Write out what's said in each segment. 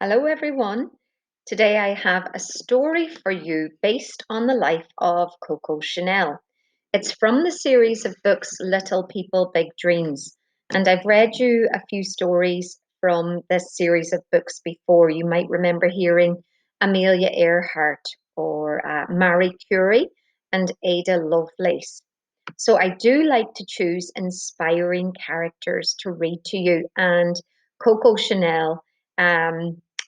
Hello, everyone. Today I have a story for you based on the life of Coco Chanel. It's from the series of books Little People, Big Dreams. And I've read you a few stories from this series of books before. You might remember hearing Amelia Earhart or Marie Curie and Ada Lovelace. So I do like to choose inspiring characters to read to you, and Coco Chanel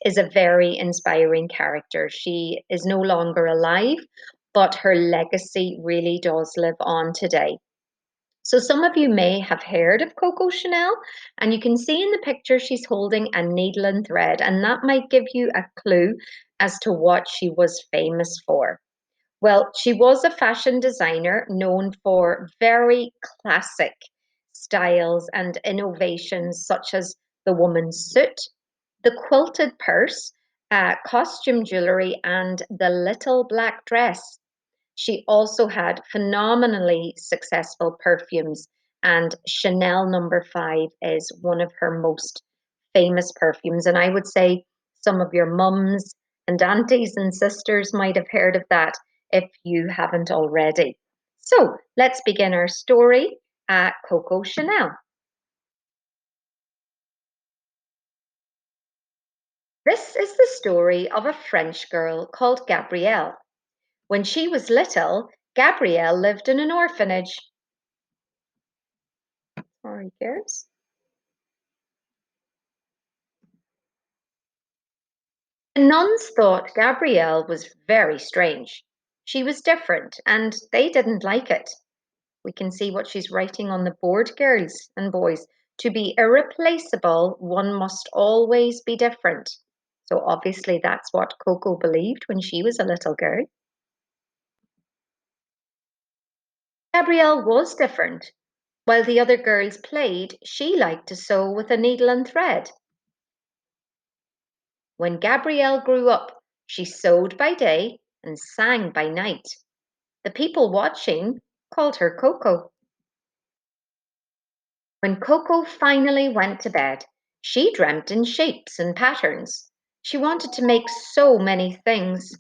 is a very inspiring character. She is no longer alive, but her legacy really does live on today. So some of you may have heard of Coco Chanel, and you can see in the picture she's holding a needle and thread, and that might give you a clue as to what she was famous for. Well, she was a fashion designer known for very classic styles and innovations such as the woman's suit, the quilted purse, costume jewelry, and the little black dress. She also had phenomenally successful perfumes, and Chanel number 5 is one of her most famous perfumes. And I would say some of your mums and aunties and sisters might have heard of that if you haven't already. So let's begin our story at Coco Chanel. This is the story of a French girl called Gabrielle. When she was little, Gabrielle lived in an orphanage. Sorry, girls. The nuns thought Gabrielle was very strange. She was different, and they didn't like it. We can see what she's writing on the board, girls and boys. To be irreplaceable, one must always be different. So obviously that's what Coco believed when she was a little girl. Gabrielle was different. While the other girls played, she liked to sew with a needle and thread. When Gabrielle grew up, she sewed by day and sang by night. The people watching called her Coco. When Coco finally went to bed, she dreamt in shapes and patterns. She wanted to make so many things.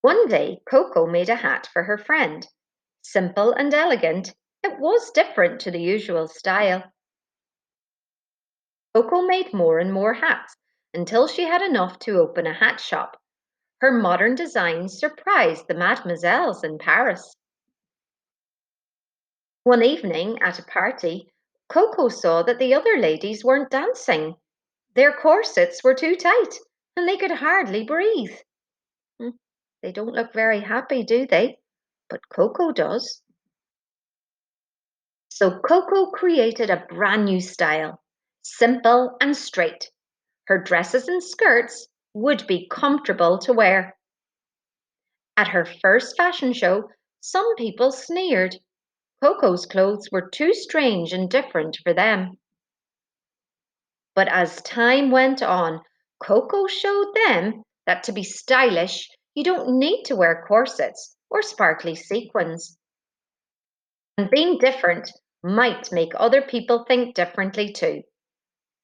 One day, Coco made a hat for her friend. Simple and elegant, it was different to the usual style. Coco made more and more hats until she had enough to open a hat shop. Her modern designs surprised the mademoiselles in Paris. One evening at a party, Coco saw that the other ladies weren't dancing. Their corsets were too tight and they could hardly breathe. Hmm, They don't look very happy, do they? But Coco does. So Coco created a brand new style, simple and straight. Her dresses and skirts would be comfortable to wear. At her first fashion show, some people sneered. Coco's clothes were too strange and different for them. But as time went on, Coco showed them that to be stylish, you don't need to wear corsets or sparkly sequins. And being different might make other people think differently too.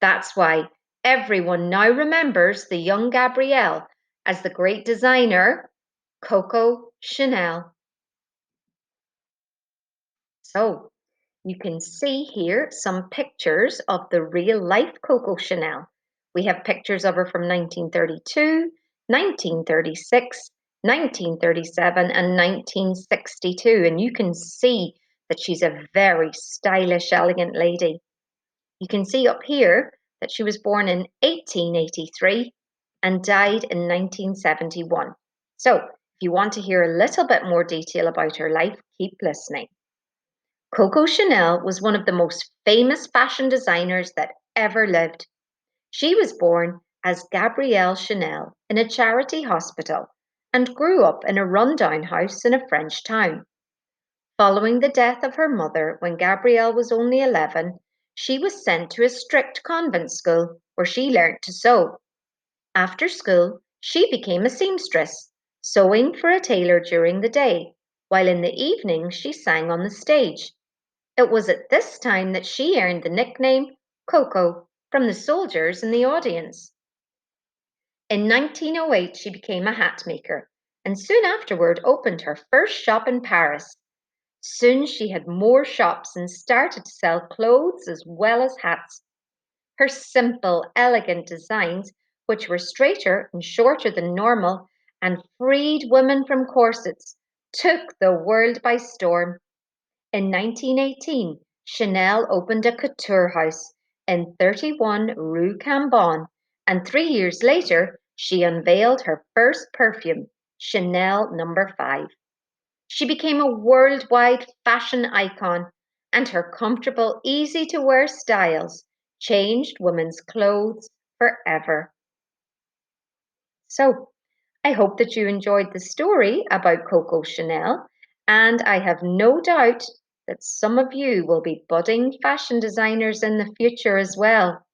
That's why everyone now remembers the young Gabrielle as the great designer, Coco Chanel. So, you can see here some pictures of the real life Coco Chanel. We have pictures of her from 1932, 1936, 1937, and 1962. And you can see that she's a very stylish, elegant lady. You can see up here that she was born in 1883 and died in 1971. So, if you want to hear a little bit more detail about her life, keep listening. Coco Chanel was one of the most famous fashion designers that ever lived. She was born as Gabrielle Chanel in a charity hospital and grew up in a rundown house in a French town. Following the death of her mother when Gabrielle was only 11, she was sent to a strict convent school where she learnt to sew. After school, she became a seamstress, sewing for a tailor during the day, while in the evening she sang on the stage. It was at this time that she earned the nickname Coco. from the soldiers in the audience. In 1908, she became a hat maker and soon afterward opened her first shop in Paris. Soon she had more shops and started to sell clothes as well as hats. Her simple, elegant designs, which were straighter and shorter than normal and freed women from corsets, took the world by storm. In 1918, Chanel opened a couture house in 31 Rue Cambon, and 3 years later, she unveiled her first perfume, Chanel Number 5. She became a worldwide fashion icon, and her comfortable, easy to wear styles changed women's clothes forever. So, I hope that you enjoyed the story about Coco Chanel, and I have no doubt that some of you will be budding fashion designers in the future as well.